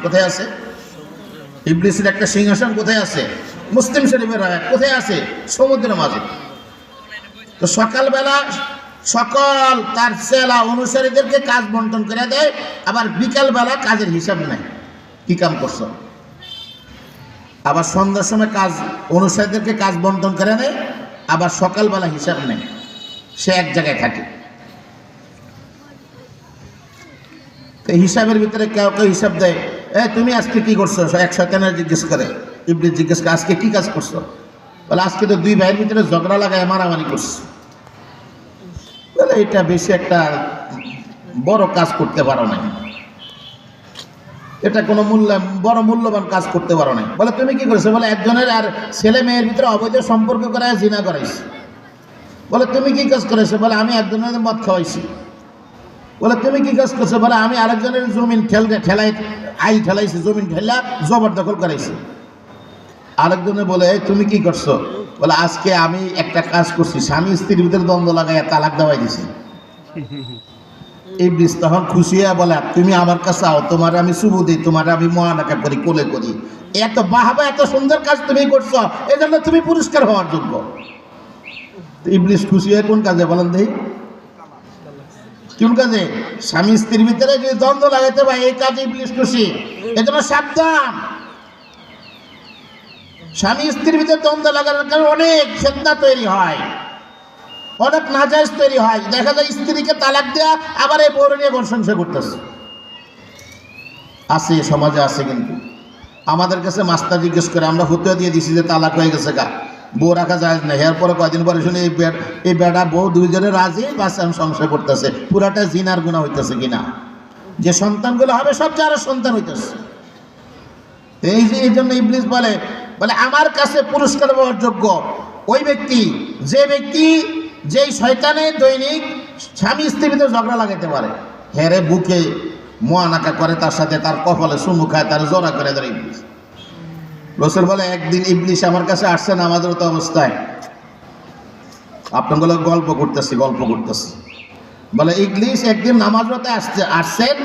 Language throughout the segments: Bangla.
কোথায় আছে? ইবলিসের একটা সিংহাসন কোথায় আছে? মুসলিম শরীফের আয়াত কোথায় আছে? সমুদ্রের মাঝে। তো সকালবেলা সকল তার চেলা অনুসারীদেরকে কাজ বন্টন করে দেয়, আবার বিকালবেলা কাজের হিসাব নেয়, কি কাম করছো। আবার সন্ধ্যার সময় কাজ অনুসারীদেরকে কাজ বন্টন করে নেয়, আবার সকালবেলা হিসাব নেয়। সে এক জায়গায় থাকে। তো হিসাবের ভিতরে কেউ কেউ হিসাব দেয়, তুমি আজকে কি করছো? এক শয়তানের জিজ্ঞেস করে, ইবলিস জিজ্ঞেস করে আজকে কি কাজ করছো? বলে আজকে তো দুই ভাইয়ের ভিতরে ঝগড়া লাগায় মারামারি করছে। বলে এটা বেশি একটা বড় কাজ করতে পারো না, এটা কোনো বড় মূল্যবান কাজ করতে পারো না। বলে তুমি কি করেছো? বলে একজনের আর ছেলে মেয়ের ভিতরে অবৈধ সম্পর্ক করায় জিনা করাইছি। বলে তুমি কি কাজ করেছো? বলে আমি একজনের মদ খাওয়াইছি। বলে তুমি কি কাজ করছো? বলে আমি আরেকজনের জমিন ঠেলাইছি, জমিন ঠেলা জবরদখল করাইছি। আরেকজনে বলে তুমি কি করছো? বলে আজকে আমি একটা কাজ করছি, স্বামী স্ত্রীর ভিতরে দ্বন্দ্ব লাগাইয়া তালাক দেওয়াই দিছি। ইবলিস তখন খুশি হয়ে বলে তুমি আমার কাছে আও, তোমার আমি শুভু দিই, তোমার আমি মহানাকা করি, কোলে করি। এত বাহাবা, এত সুন্দর কাজ তুমি করছো, এই জন্য তুমি পুরস্কার হওয়ার যোগ্য। ইবলিস খুশি হয়ে কোন কাজে বলেন দেখি? কোন কাজে? স্বামী স্ত্রীর ভিতরে যদি দ্বন্দ্ব লাগাইতে পারে এই কাজে ইবলিস খুশি। এজন্য সাবধান, স্বামী স্ত্রীর ভিতরে দ্বন্দ্ব লাগানোর কারণে অনেক ফিতনা তৈরি হয়, অনেক নাজায়েজ তৈরি হয়। দেখা যায় স্ত্রীকে তালাক দেয়া আবার এই বউর নিয়ে ঘর সংসার করতেছে। আছে, সমাজে আছে। কিন্তু আমাদের কাছে মাস্টার জিজ্ঞেস করে, আমরা ফতুয়া দিয়ে দিছি যে তালাক হয়ে গেছে গা, বউ রাখা যায় না। এরপরে কয়দিন পরে শুনে এই বেটা বউ দুইজনে রাজি, বাচ্চা সংসার করতেছে, পুরাটা জিনার গুনাহ হইতেছে কিনা। যে সন্তানগুলো হবে সব যারা সন্তান হইতেছে। এই জন্য ইবলিস বলে আমার কাছে পুরস্কার পাওয়ার যোগ্য ওই ব্যক্তি, যেই শয়তানে দৈনিক স্বামী স্ত্রীর ভিতরে ঝগড়া লাগাইতে পারে, হেরে বুকে মোয়ানাকা করে, তার সাথে তার কপালে চুমু খায়, তার জোড়া করে ধরে ইবলিস। রাসূল বলে একদিন ইবলিস আমার কাছে আসছে নামাজরত অবস্থায়, আপনাগুলো গল্প করতেছি। বলে ইবলিস একদিন নামাজরতে আসছেন,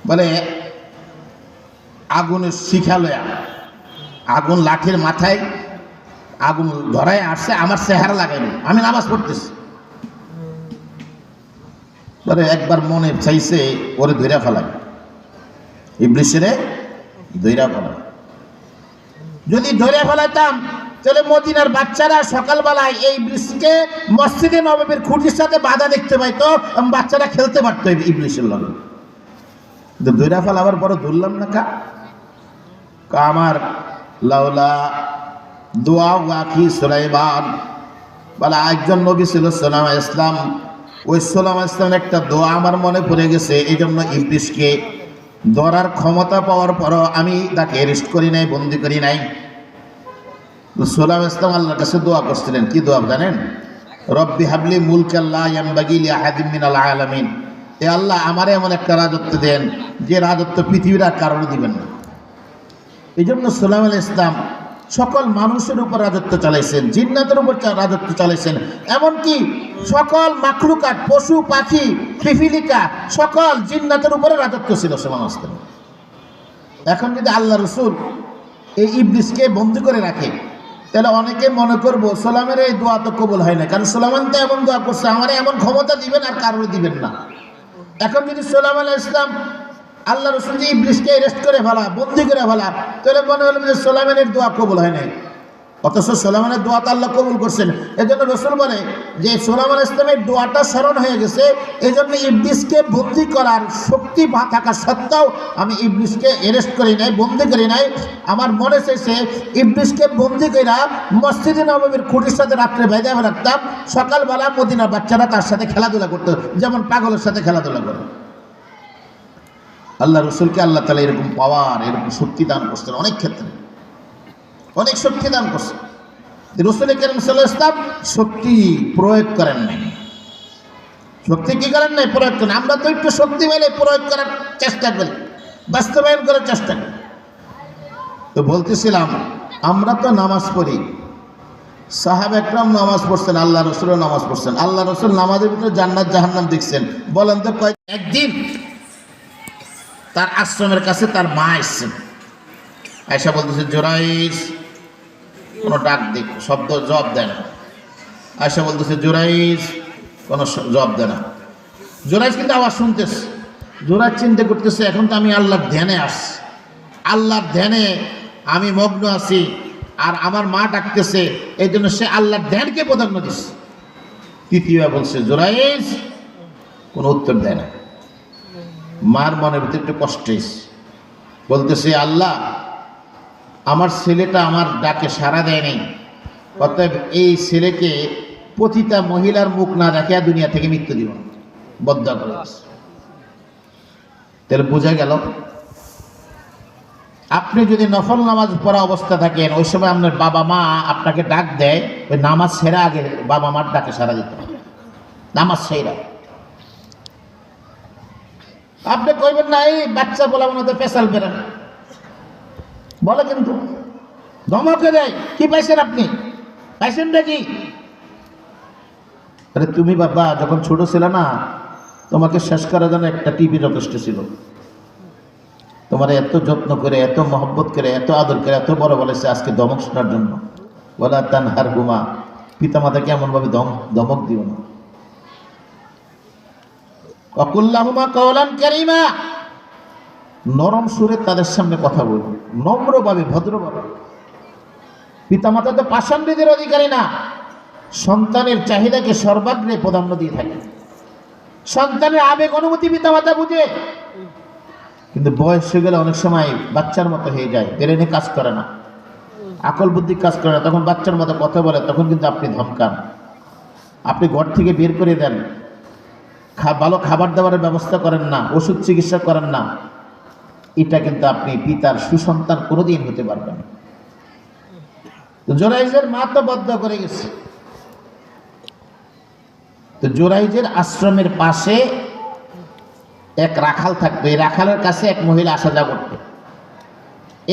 বলে আগুনের শিখা লয়া, আগুন লাঠির মাথায় আগুন ধরায় আসছে, আমার চেহারা লাগাইনি, আমি নামাজ পড়তেছি। পরে একবার মনে চাইছে ওরে ধইরা ফেলায়, ইবলিসেরে ধইরা ফেলায়। যদি ধরে ফেলাইতাম তাহলে মদিনার বাচ্চারা সকালবেলায় এই ইবলিসকে মসজিদে নববীর খুঁটির সাথে বাধা দেখতে পাইতো, বাচ্চারা খেলতে পারতো ইবলিসের লগে। কিন্তু ধইরা ফেলাবার পরে ধরলাম না আমার লাউলা দোয়া ওয়াকি সুলাইমান, বলে একজন নবী ছিল সুলাইমান ইসলাম, ওই সুলাইমান ইসলামের একটা দোয়া আমার মনে পড়ে গেছে। এই জন্য ইবলিসকে ধরার ক্ষমতা পাওয়ার পরও আমি তাকে অ্যারেস্ট করি নাই, বন্দি করি নাই। সুলাইমান ইসলাম আল্লাহর কাছে দোয়া করছিলেন, কি দোয়া জানেন? রব্বি হাবলি মুলকান লা ইয়ানবাগি লিআহাদিন মিনাল আলামিন, এ আল্লাহ আমারে এমন একটা রাজত্ব দেন যে রাজত্ব পৃথিবীর আর কারণে দিবেন না। এই জন্য সুলাইমান ইসলাম সকল মানুষের উপর রাজত্ব চালাইছেন, জিন্নাতের উপর রাজত্ব চালাইছেন, এমনকি সকল মাখলুকাত, পশু পাখি, পিপিলিকা, সকল জিন্নাতের উপরে রাজত্ব ছিল সুলাইমান ইসলাম। এখন যদি আল্লাহ রসুল এই ইবলিসকে বন্দী করে রাখে, তাহলে অনেকে মনে করবো সুলাইমানের এই দোয়া তো কবুল হয় না, কারণ সুলাইমান তো এমন দোয়া করছে, আমারে এমন ক্ষমতা দিবেন আর কারোর দিবেন না। এখন যদি সুলাইমান ইসলাম আল্লাহ রসুল যে ইবলিসকে অ্যারেস্ট করে ফেলা, বন্দি করে ফেলা, তাহলে মনে হলো যে সুলাইমানের দোয়া কবুল হয় নাই। অথচ সুলাইমানের দোয়া তো আল্লাহ কবুল করছেন। এই জন্য রসুল বলে যে সুলাইমান ইসলামের দোয়াটা স্মরণ হয়ে গেছে, এই জন্য ইবলিসকে বন্দি করার শক্তি থাকা সত্ত্বেও আমি ইবলিসকে অ্যারেস্ট করি নাই, বন্দি করি নাই। আমার মনে চাইছে ইবলিসকে বন্দি করে মসজিদে নববীর খুঁটির সাথে রাত্রে বেঁধে রাখতাম, সকালবেলা মদিনার বাচ্চারা তার সাথে খেলাধুলা করতো, যেমন পাগলের সাথে খেলাধুলা করে। আল্লাহ রসুলকে আল্লাহ তাআলা এরকম পাওয়ার, এরকম শক্তি দান করছেন, অনেক ক্ষেত্রে অনেক শক্তি দান করছেন। রাসূল কারীম সাল্লাল্লাহু আলাইহি ওয়াসাল্লাম শক্তি প্রয়োগ করেন নাই। শক্তি কি করেন নাই? প্রয়োগ করেন। আমরা তো একটু শক্তি পেলে প্রয়োগ করার চেষ্টা করি, বাস্তবায়ন করার চেষ্টা করি। তো বলতেছিলাম, আমরা তো নামাজ পড়ি, সাহাবা একরাম নামাজ পড়ছেন, আল্লাহ রসুলও নামাজ পড়ছেন। আল্লাহ রসুল নামাজের ভিতরে জান্নাত জাহান্নাম দেখছেন। বলেন তো একদিন তার আশ্রমের কাছে তার মা এসছেন। আয়েশা বলতেছে জুরাইজ, কোনো ডাক দিক শব্দ জবাব দেয় না। আয়েশা বলতেছে জুরাইজ, কোনো জবাব দেয় না। জুরাইজ কিন্তু আওয়াজ শুনতেছে। জুরাইজ চিন্তা করতেছে এখন তো আমি আল্লাহর ধ্যানে আসছি, আল্লাহর ধ্যানে আমি মগ্ন আছি, আর আমার মা ডাকতেছে, এই জন্য সে আল্লাহর ধ্যানকে প্রাধান্য দিচ্ছে। তৃতীয়বার বলছে জুরাইজ, কোনো উত্তর দেয় না। মার মনের ভিতরে একটু কষ্ট এসে বলতেছে আল্লাহ, আমার ছেলেটা আমার ডাকে সাড়া দেয় নাই, অতএব এই ছেলেকে পতিতা মহিলার মুখ না দেখিয়া দুনিয়া থেকে মৃত্যু দিব না, বদ্দুয়া করে দিছে। তাহলে বোঝা গেল আপনি যদি নফল নামাজ পড়া অবস্থা থাকেন, ওই সময় আপনার বাবা মা আপনাকে ডাক দেয়, ওই নামাজ ছেড়ে আগে বাবা মার ডাকে সাড়া দিতে হবে, নামাজ ছেড়া। আপনি কইবেন না এই বাচ্চা বলা মনে তো পেশাল বেরান বলে, কিন্তু ধমকে দেয়, কি পাইছেন আপনি, পাইছেন নাকি? আরে তুমি বাবা যখন ছোট ছিল না, তোমাকে শেষ করার জন্য একটা টিভি যথেষ্ট ছিল। তোমার এত যত্ন করে, এত মহব্বত করে, এত আদর করে, এত বড় বলেছে আজকে ধমক শোনার জন্য। বলা তানহার হুমা, পিতা মাতাকে এমনভাবে ধমক দিও না। অকুল্লাহুমা কওলান কারীমা, নরম সুরে তাদের সামনে কথা বলবো, নম্রভাবে, ভদ্রভাবে। পিতামাতা তো পাষাণ্ডদের অধিকারী না, সন্তানের চাহিদাকে সর্বাগ্রে প্রাধান্য দিয়ে থাকে। সন্তানের আবেগ অনুভূতি পিতামাতা বুঝে, কিন্তু বয়স হয়ে গেলে অনেক সময় বাচ্চার মতো হয়ে যায়, ব্রেনে কাজ করে না, আকল বুদ্ধি কাজ করে না, তখন বাচ্চার মতো কথা বলে, তখন কিন্তু আপনি ধমকান, আপনি ঘর থেকে বের করে দেন, ভালো খাবার দাবারের ব্যবস্থা করেন না, ওষুধ চিকিৎসা করেন না। এটা কিন্তু আপনি পিতার সুসন্তান কোনোদিন হতে পারবেন না। তো জুরাইজের মা তো বদ্দুয়া করে গেছে। তো জুরাইজের আশ্রমের পাশে এক রাখাল থাকতো, এই রাখালের কাছে এক মহিলা আসা যাওয়া করত।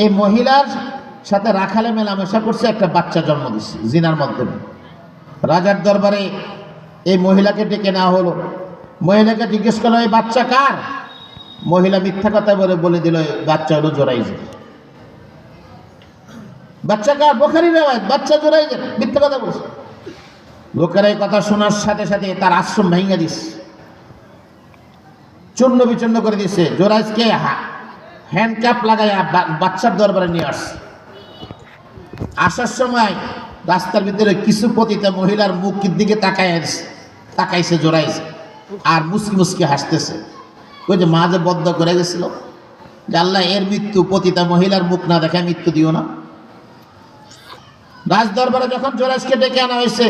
এই মহিলার সাথে রাখালে মেলামেশা করছে, একটা বাচ্চা জন্ম দিচ্ছে জিনার মাধ্যমে। রাজার দরবারে এই মহিলাকে ডেকে নেওয়া হলো। মহিলাকে জিজ্ঞেস করলো এই বাচ্চা কার? মহিলা মিথ্যা কথা বলে দিল বাচ্চা হলো জুরাইজের। বাচ্চা কার? বুখারী রিওয়ায়াত, বাচ্চা জুরাইজের, মিথ্যা কথা বলছে। লোকেরা এই কথা শোনার সাথে সাথে তার আশ্রম ভেঙে দিচ্ছে, চূর্ণ বিচূর্ণ করে দিচ্ছে। জুরাইজকে হ্যান্ডকাপ লাগাইয়া বাচ্চার দরবারে নিয়ে আসছে। আসার সময় রাস্তার ভিতরে কিছু পতিতা মহিলার মুখের দিকে তাকাইছে জুরাইজ, আর মুসকি মুসকি হাসতেছে। ওই যে মা যে বদ্দুয়া করে গেছিল যে আল্লাহ এর মৃত্যু পতিতা মহিলার মুখ না দেখায় মৃত্যু দিও না। রাজ দরবারে যখন জুরাইজকে ডেকে আনা হয়েছে,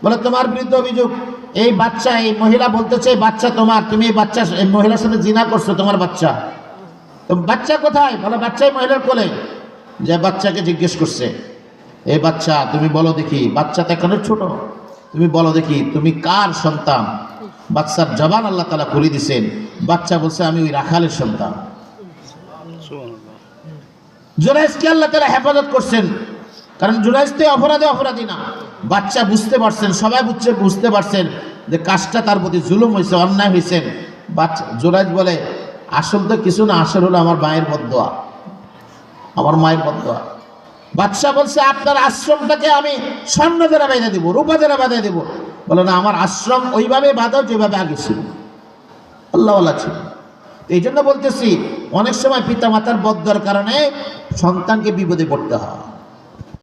বলে তোমার বিরুদ্ধে অভিযোগ, এই বাচ্চা, এই মহিলা বলতেছে এই বাচ্চা তোমার, তুমি এই বাচ্চা এই মহিলার সাথে জিনা করছো, তোমার বাচ্চা। তো বাচ্চা কোথায়? বলে বাচ্চা এই মহিলার কোলে। যে বাচ্চাকে জিজ্ঞেস করছে, এই বাচ্চা তুমি বলো দেখি, বাচ্চা তো এখানে ছোট, তুমি বলো দেখি তুমি কার সন্তান? বাচ্চার জবান আল্লাহ তাআলা খুলে দিয়েছেন। বাচ্চা বলছে আমি ওই রাখালের সন্তান। জুরাইজকে আল্লাহ তাআলা হেফাজত করছেন, কারণ জুরাইজ তো অপরাধী না। বাচ্চা বুঝতে পারছেন, সবাই বুঝতে পারছেন যে কাজটা তার প্রতি জুলুম হয়েছে, অন্যায় হয়েছে। বাচ্চা জুরাইজ বলে আসল তো কিছু না, আসল হলো আমার মায়ের বদ্দুয়া, আমার মায়ের বদ্দুয়া। বাচ্চা বলছে আপনার আশ্রমটাকে আমি স্বর্ণ দ্বারা বেঁধে দেবো, রূপা দ্বারা বেঁধে দেবো। বলে না, আমার আশ্রম ওইভাবে বাঁধো যেভাবে আগে ছিল, আল্লাহওয়ালা ছিল। এই জন্য বলতেছি অনেক সময় পিতা মাতার বদ্দুয়ার কারণে সন্তানকে বিপদে পড়তে হয়।